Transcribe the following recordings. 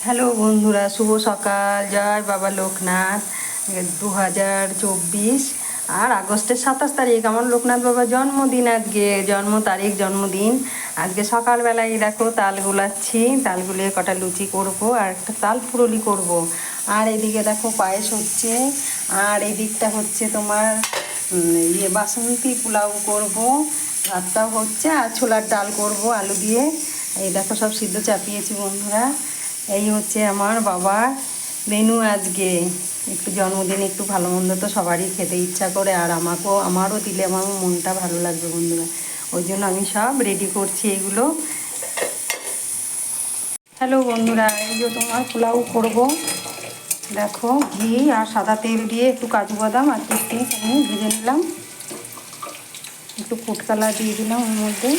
Hello বন্ধুরা, শুভ সকাল। জয় বাবা লোকনাথ। 2024 আর আগস্টের 27 তারিখ আমার লোকনাথ বাবার জন্মদিন। আজকে জন্মদিন। আজকে সকালবেলায় দেখো তাল গুলাচ্ছি, তাল গুলিয়ে কটা লুচি করব আর একটা তাল পুরলি করব। আর এদিকে দেখো পায়েস হচ্ছে, আর এদিকটা হচ্ছে তোমার বাসন্তী পোলাও করব, ভাতটাও হচ্ছে, আর ছোলার ডাল করব আলু দিয়ে। এই দেখো সব সিদ্ধ চাপিয়েছি বন্ধুরা। এই হচ্ছে আমার বাবার মেনু আজকে। একটু জন্মদিন, একটু ভালো মন্দ তো সবারই খেতে ইচ্ছা করে, আর আমারও দিলে আমার মনটা ভালো লাগবে বন্ধুরা। ওই জন্য আমি সব রেডি করছি এগুলো। হ্যালো বন্ধুরা, এই যে তোমার পোলাও করব। দেখো ঘি আর সাদা তেল দিয়ে একটু কাজু বাদাম আর কিশমিশ আমি ভেজে নিলাম, একটু ফুড কালার দিয়ে দিলাম ওর মধ্যে।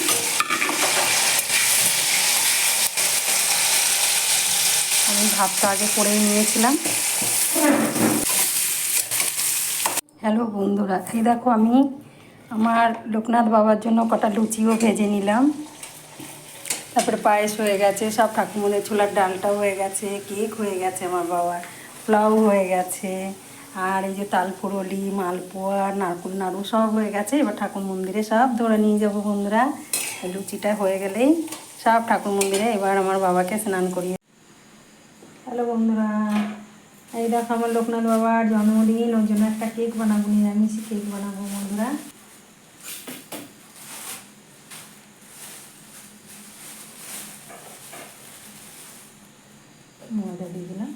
আমি ভাতটা আগে করেই নিয়েছিলাম। হ্যালো বন্ধুরা, এই দেখো আমি আমার লোকনাথ বাবার জন্য কটা লুচিও ভেজে নিলাম। তারপরে পায়েস হয়ে গেছে, সব ঠাকুমদের ছোলার ডালটাও হয়ে গেছে, কেক হয়ে গেছে আমার বাবার, পোলাও হয়ে গেছে, আর এই যে তালপুরলি, মালপোয়া, নারকুল নাড়ু সব হয়ে গেছে। এবার ঠাকুর মন্দিরে সব ধরে নিয়ে যাবো বন্ধুরা। লুচিটা হয়ে গেলেই সব ঠাকুর মন্দিরে এবার আমার বাবাকে স্নান করিয়ে। হ্যালো বন্ধুরা, এই দেখো আমার লোকনাথ বাবার জন্মদিন, ওই জন্য একটা কেক বানাবো, নিরামিষ কেক বানাবো বন্ধুরা। ময়দা দিয়ে দিলাম।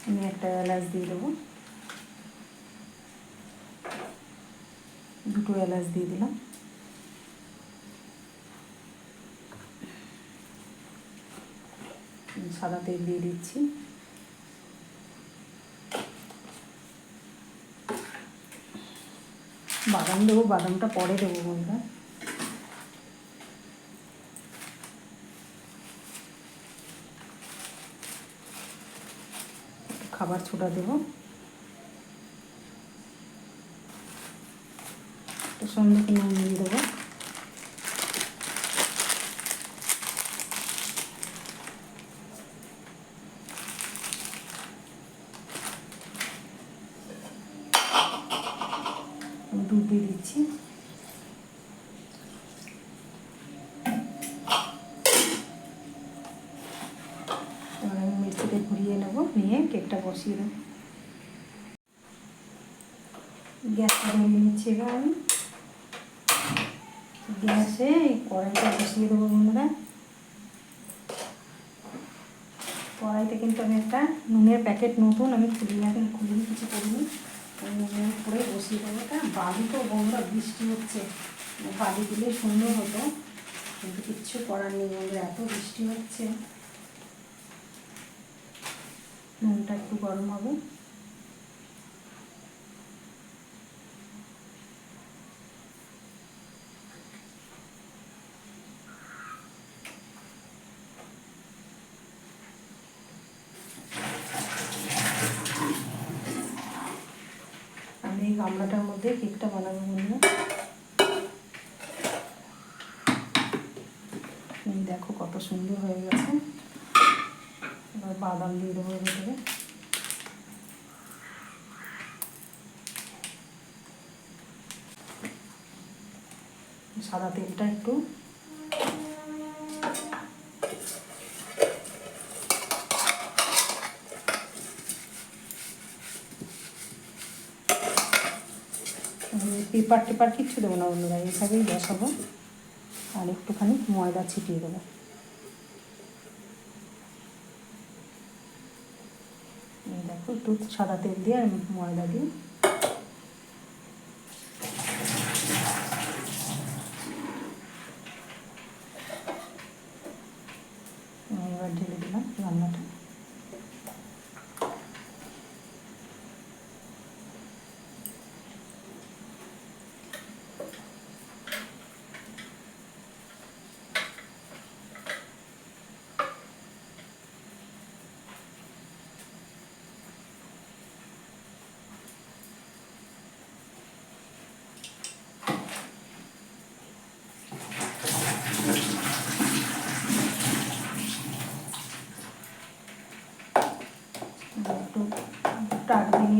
আমি একটা এলাচ দিয়ে দেবো, দুটো এলাচ দিয়ে দিলাম। সাদা তেল দিয়ে দিচ্ছি। বাদাম দেবো, বাদামটা পরে দেবো বন্ধুরা। খাবার ছোটা দেবো, সঙ্গে নুন দিয়ে দেবো। দুধ দিয়ে দিচ্ছি। এবার আমি মিক্সিতে ঘুরিয়ে নেবো, নিয়ে কেকটা বসিয়ে দেবো। গ্যাসটা ধরিয়ে নিচ্ছি। এবার আমি গ্যাসে কড়াইটা বসিয়ে দেবো বন্ধুরা। কড়াইতে কিন্তু আমি একটা নুনের প্যাকেট নতুন আমি খুলিনি কিছু করিনি, নুনের উপরে বসিয়ে দেবো। এটা বালি তো বন্ধুরা, বৃষ্টি হচ্ছে, বালি দিলে সুন্দর হতো, কিন্তু কিচ্ছু করার নেই বন্ধুরা, এত বৃষ্টি হচ্ছে। নুনটা একটু গরম হবে। আমি এই গামলাটার মধ্যে কেকটা বানাবো বন্ধুরা। দেখো কত সুন্দর হয়ে গেছে। এবার বাদাম দিয়ে দেবো এর ভিতরে। সাদা তেলটা একটু পেপার টেপার কিচ্ছু দেবো না বন্ধুরা, এইভাবেই বসাবো। আর একটুখানি ময়দা ছিটিয়ে দেবো। দেখো একটু সাদা তেল দিয়ে আর ময়দা দিয়ে এবার ঢেলে দিলাম রান্নাটা।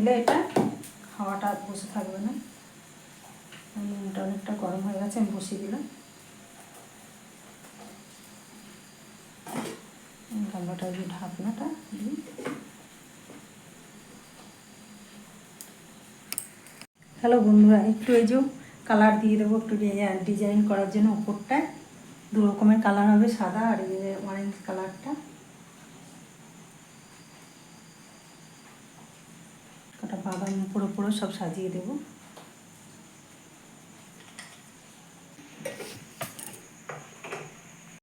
দিলে এটা হাওয়াটা বসে থাকবে না। নুনটা অনেকটা গরম হয়ে গেছে, আমি বসিয়ে দিলাম। গামলাটা যে ঢাকনাটা দিই। হ্যালো বন্ধুরা, একটু এই যে কালার দিয়ে দেবো একটু ডিজাইন করার জন্য। উপরটায় দু রকমের কালার হবে, সাদা আর এই যে অরেঞ্জ কালারটা। কটা বাদাম পুরো সব সাজিয়ে দেবো।